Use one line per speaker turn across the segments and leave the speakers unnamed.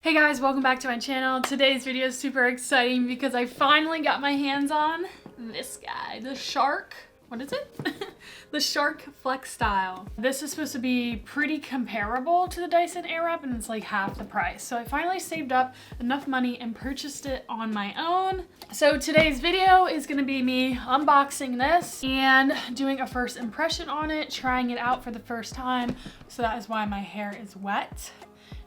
Hey guys, welcome back to my channel. Today's video is super exciting because I finally got my hands on this guy, the Shark. What is it? The Shark FlexStyle. This is supposed to be pretty comparable to the Dyson Airwrap and it's like half the price. So I finally saved up enough money and purchased it on my own. So today's video is gonna be me unboxing this and doing a first impression on it, trying it out for the first time. So that is why my hair is wet.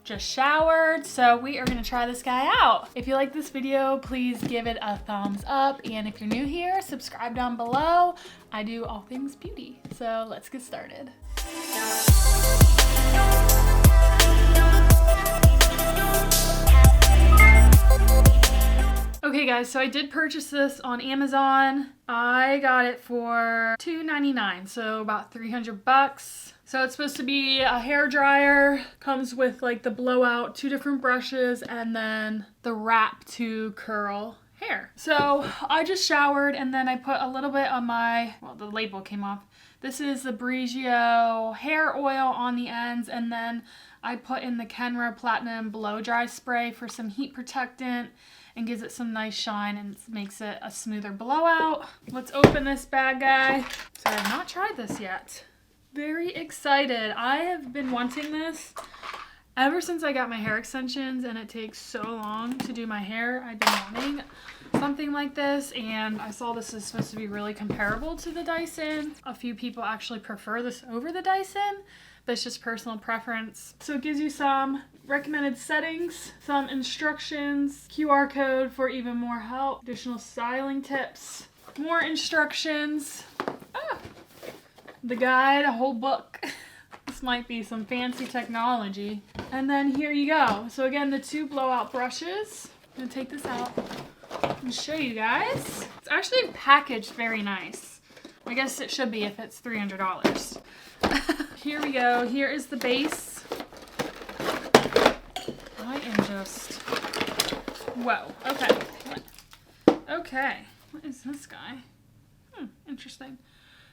Just showered, so we are gonna try this guy out. If you like this video, please give it a thumbs up, and if you're new here, subscribe down below. I do all things beauty, so let's get started. Okay guys, so I did purchase this on Amazon. I got it for $2.99, so about 300 bucks. So it's supposed to be a hair dryer, comes with like the blowout, 2 different brushes, and then the wrap to curl hair. So I just showered and then I put a little bit on my, well, the label came off. This is the Briogeo hair oil on the ends, and then I put in the Kenra Platinum blow dry spray for some heat protectant and gives it some nice shine and makes it a smoother blowout. Let's open this bad guy. So I have not tried this yet. Very excited. I have been wanting this ever since I got my hair extensions, and it takes so long to do my hair. I've been wanting something like this, and I saw this is supposed to be really comparable to the Dyson. A few people actually prefer this over the Dyson, but it's just personal preference. So it gives you some recommended settings, some instructions, QR code for even more help, additional styling tips, more instructions. The guide, a whole book. This might be some fancy technology. And then here you go. So again, the 2 blowout brushes. I'm gonna take this out and show you guys. It's actually packaged very nice. I guess it should be if it's $300. Here we go. Here is the base. I am just, whoa, okay. Okay, what is this guy? Interesting.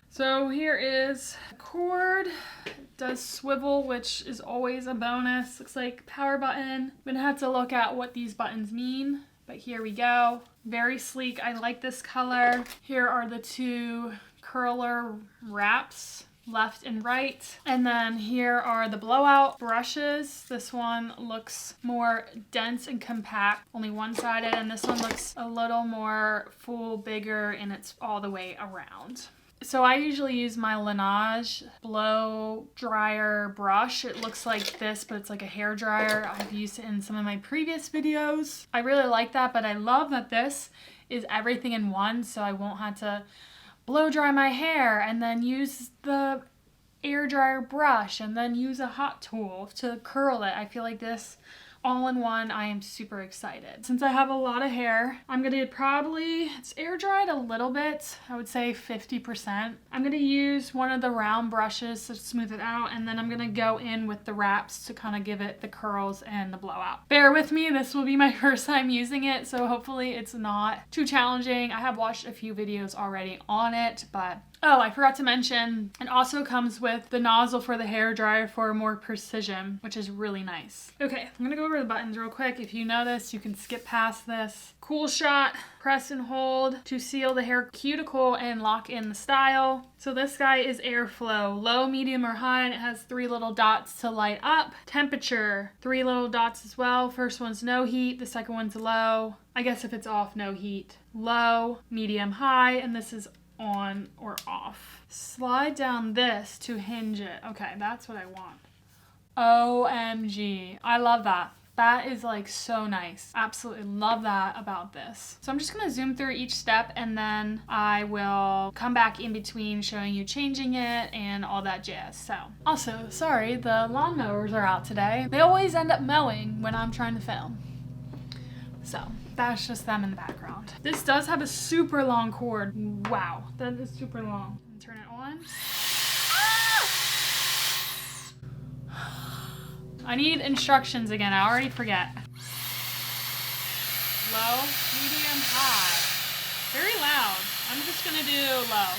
So here is a cord. It does swivel, which is always a bonus. Looks like power button. I'm gonna have to look at what these buttons mean, but here we go. Very sleek. I like this color. Here are the 2 curler wraps, left and right. And then here are the blowout brushes. This one looks more dense and compact, only one-sided, and this one looks a little more full, bigger, and it's all the way around. So I usually use my Laneige blow dryer brush. It looks like this, but it's like a hair dryer. I've used it in some of my previous videos. I really like that, but I love that this is everything in one, so I won't have to blow dry my hair and then use the air dryer brush and then use a hot tool to curl it. I feel like this all in one. I am super excited. Since I have a lot of hair, I'm gonna it's air dried a little bit. I would say 50%. I'm gonna use one of the round brushes to smooth it out, and then I'm gonna go in with the wraps to kind of give it the curls and the blowout. Bear with me, this will be my first time using it, so hopefully it's not too challenging. I have watched a few videos already on it, but oh, I forgot to mention, it also comes with the nozzle for the hair dryer for more precision, which is really nice. Okay, I'm gonna go over the buttons real quick. If you know this, you can skip past this. Cool shot, press and hold to seal the hair cuticle and lock in the style. So this guy is airflow, low, medium, or high, and it has 3 little dots to light up. Temperature, 3 little dots as well. First one's no heat, the second one's low. I guess if it's off, no heat. Low, medium, high, and this is on or off. Slide down this to hinge it. Okay, that's what I want. OMG. I love that. That is like so nice. Absolutely love that about this. So I'm just gonna zoom through each step and then I will come back in between showing you changing it and all that jazz. So also, sorry, the lawnmowers are out today. They always end up mowing when I'm trying to film. So that's just them in the background. This does have a super long cord. Wow, that is super long. Turn it on. I need instructions again, I already forget. Low, medium, high. Very loud. I'm just gonna do low.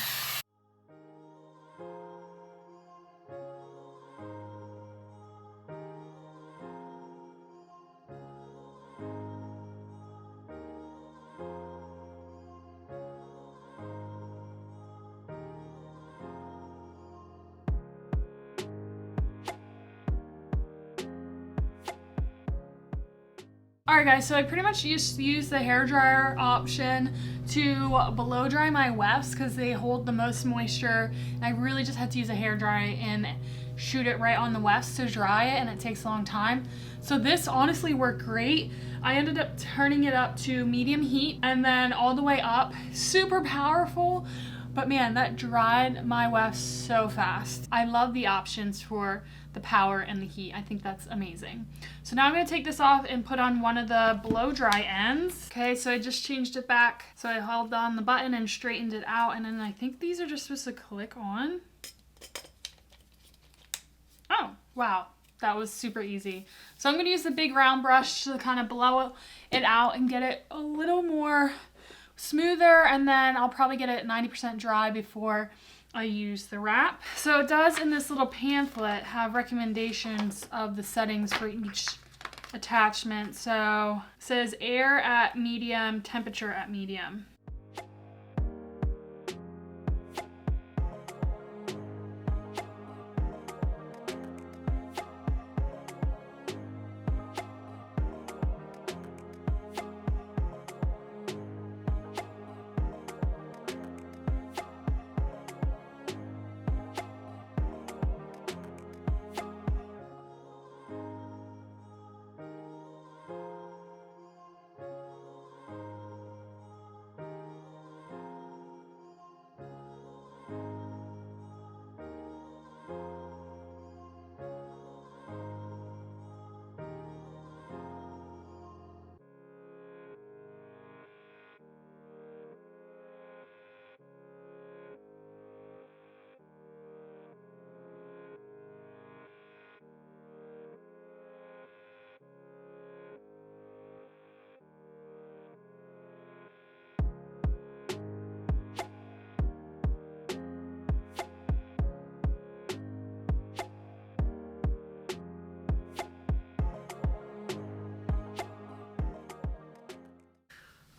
Alright guys, so I pretty much just use the hairdryer option to blow dry my wefts because they hold the most moisture. And I really just had to use a hairdryer and shoot it right on the wefts to dry it, and it takes a long time. So this honestly worked great. I ended up turning it up to medium heat and then all the way up. Super powerful, but man, that dried my wefts so fast. I love the options for the power and the heat. I think that's amazing. So now I'm going to take this off and put on one of the blow dry ends. Okay, so I just changed it back. So I held on the button and straightened it out, and then I think these are just supposed to click on. Oh, wow. That was super easy. So I'm going to use the big round brush to kind of blow it out and get it a little more smoother, and then I'll probably get it 90% dry before I use the wrap. So it does in this little pamphlet have recommendations of the settings for each attachment. So it says air at medium, temperature at medium.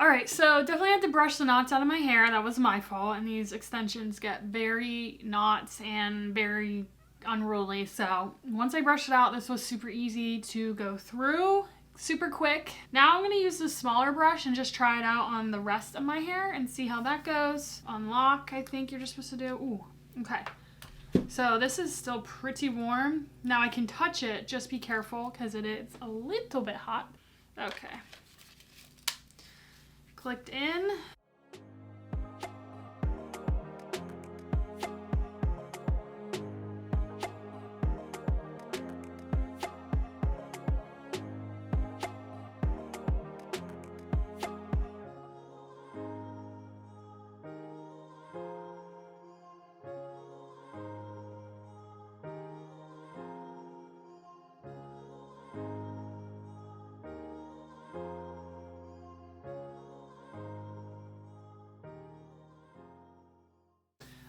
Alright, so definitely had to brush the knots out of my hair. That was my fault, and these extensions get very knots and very unruly. So once I brushed it out, this was super easy to go through, super quick. Now I'm going to use the smaller brush and just try it out on the rest of my hair and see how that goes. Unlock, I think you're just supposed to do. Ooh, okay. So this is still pretty warm. Now I can touch it, just be careful because it is a little bit hot. Okay. Clicked in.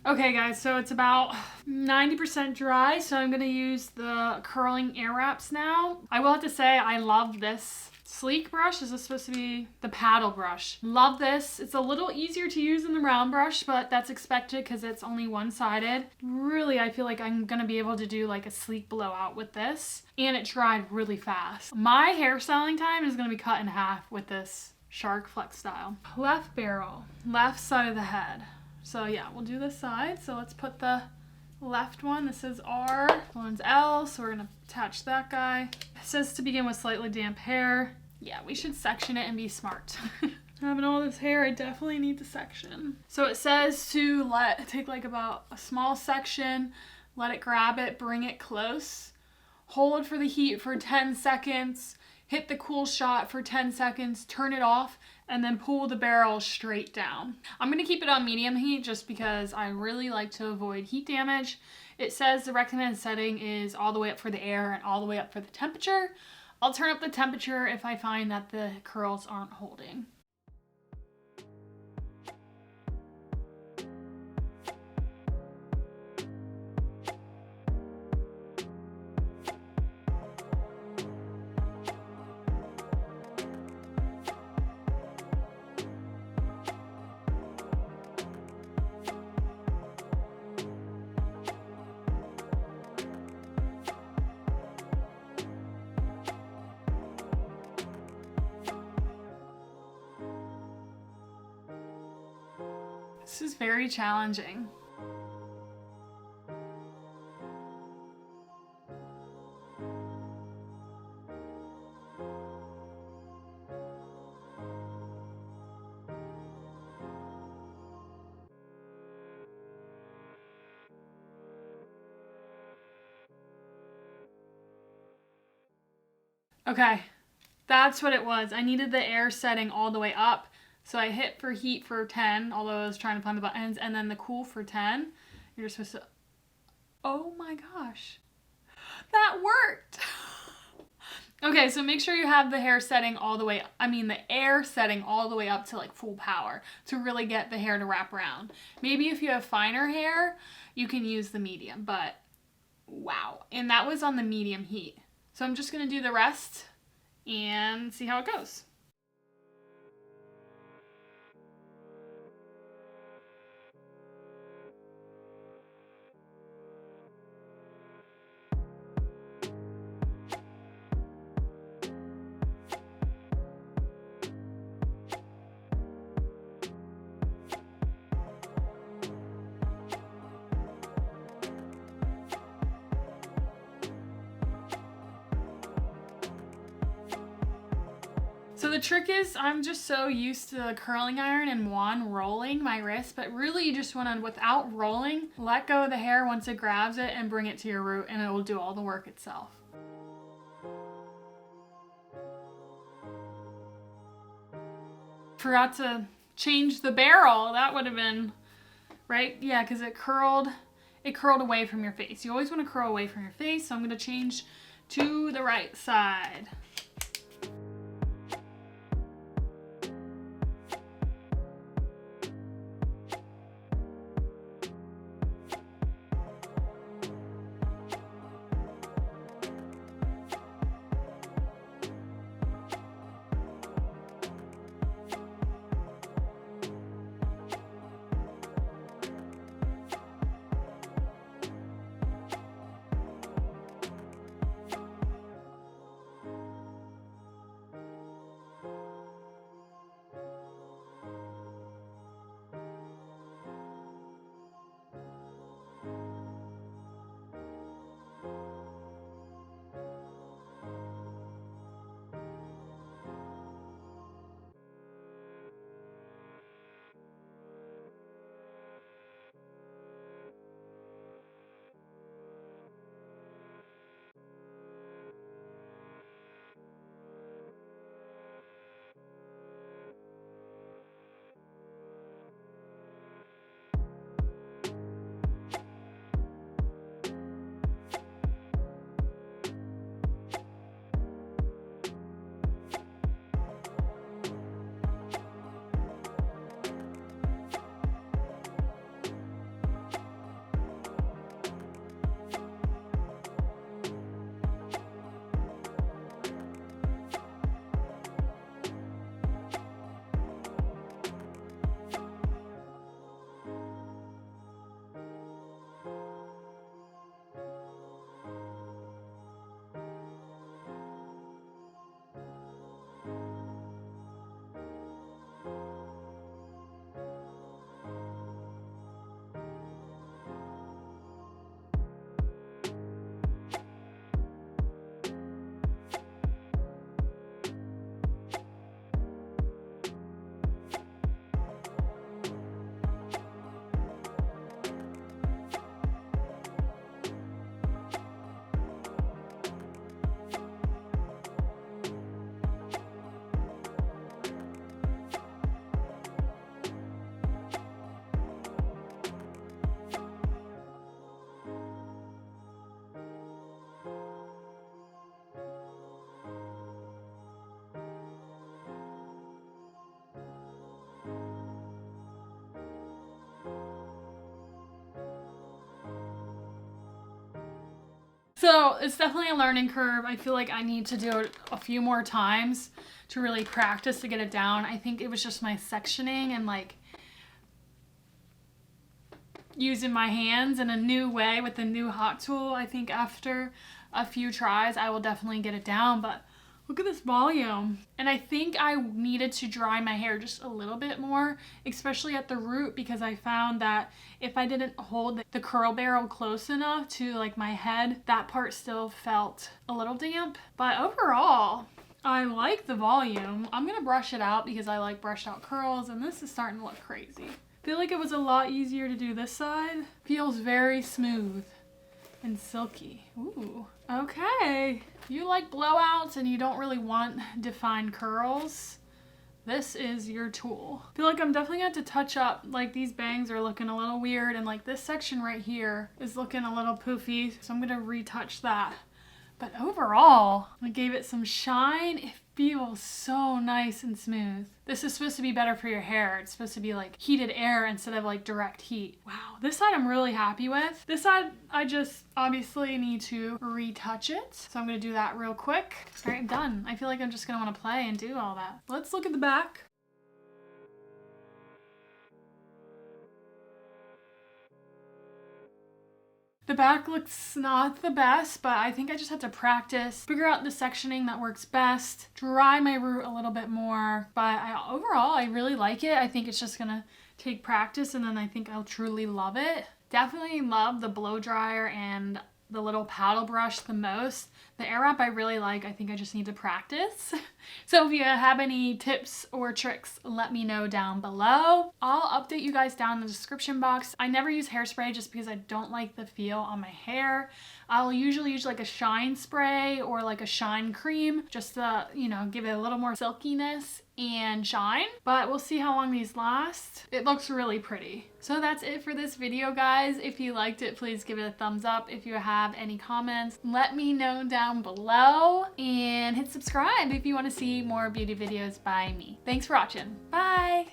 Okay guys, so it's about 90% dry, so I'm going to use the curling air wraps now. I will have to say I love this sleek brush. This is supposed to be the paddle brush. Love this. It's a little easier to use than the round brush, but that's expected because it's only one-sided. Really, I feel like I'm going to be able to do like a sleek blowout with this, and it dried really fast. My hairstyling time is going to be cut in half with this Shark FlexStyle. Left barrel, left side of the head. So yeah, we'll do this side. So let's put the left one. This is R, this one's L, so we're gonna attach that guy. It says to begin with slightly damp hair. Yeah, we should section it and be smart. Having all this hair, I definitely need to section. So it says to take like about a small section, let it grab it, bring it close, hold for the heat for 10 seconds, hit the cool shot for 10 seconds, turn it off, and then pull the barrel straight down. I'm gonna keep it on medium heat just because I really like to avoid heat damage. It says the recommended setting is all the way up for the air and all the way up for the temperature. I'll turn up the temperature if I find that the curls aren't holding. This is very challenging. Okay, that's what it was. I needed the air setting all the way up. So I hit for heat for 10, although I was trying to find the buttons, and then the cool for 10. You're supposed to, oh my gosh, that worked. Okay, so make sure you have the air setting all the way up to like full power to really get the hair to wrap around. Maybe if you have finer hair, you can use the medium, but wow. And that was on the medium heat. So I'm just gonna do the rest and see how it goes. So the trick is, I'm just so used to the curling iron and wand rolling my wrist, but really you just want to, without rolling, let go of the hair once it grabs it and bring it to your root, and it will do all the work itself. Forgot to change the barrel. That would have been, right? Yeah, because it curled away from your face. You always want to curl away from your face, so I'm going to change to the right side. So it's definitely a learning curve. I feel like I need to do it a few more times to really practice to get it down. I think it was just my sectioning and like using my hands in a new way with the new hot tool. I think after a few tries, I will definitely get it down, but Look at this volume. And I think I needed to dry my hair just a little bit more, especially at the root, because I found that if I didn't hold the curl barrel close enough to like my head, that part still felt a little damp. But overall, I like the volume. I'm gonna brush it out because I like brushed out curls, and this is starting to look crazy. I feel like it was a lot easier to do this side. Feels very smooth and silky. Ooh, okay. If you like blowouts and you don't really want defined curls, this is your tool. I feel like I'm definitely gonna have to touch up, like these bangs are looking a little weird, and like this section right here is looking a little poofy, so I'm gonna retouch that. But overall, I gave it some shine. It feels so nice and smooth. This is supposed to be better for your hair. It's supposed to be like heated air instead of like direct heat. Wow, this side I'm really happy with. This side, I just obviously need to retouch it. So I'm gonna do that real quick. All right, I'm done. I feel like I'm just gonna wanna play and do all that. Let's look at the back. The back looks not the best, but I think I just have to practice, figure out the sectioning that works best, dry my root a little bit more. But overall, I really like it. I think it's just gonna take practice, and then I think I'll truly love it. Definitely love the blow dryer and the little paddle brush the most. The air wrap I really like. I think I just need to practice. So if you have any tips or tricks, let me know down below. I'll update you guys down in the description box. I never use hairspray just because I don't like the feel on my hair. I'll usually use like a shine spray or like a shine cream just to, you know, give it a little more silkiness and shine. But we'll see how long these last. It looks really pretty. So that's it for this video, guys. If you liked it, please give it a thumbs up. If you have any comments, let me know down below, and hit subscribe if you want to see more beauty videos by me. Thanks for watching. Bye!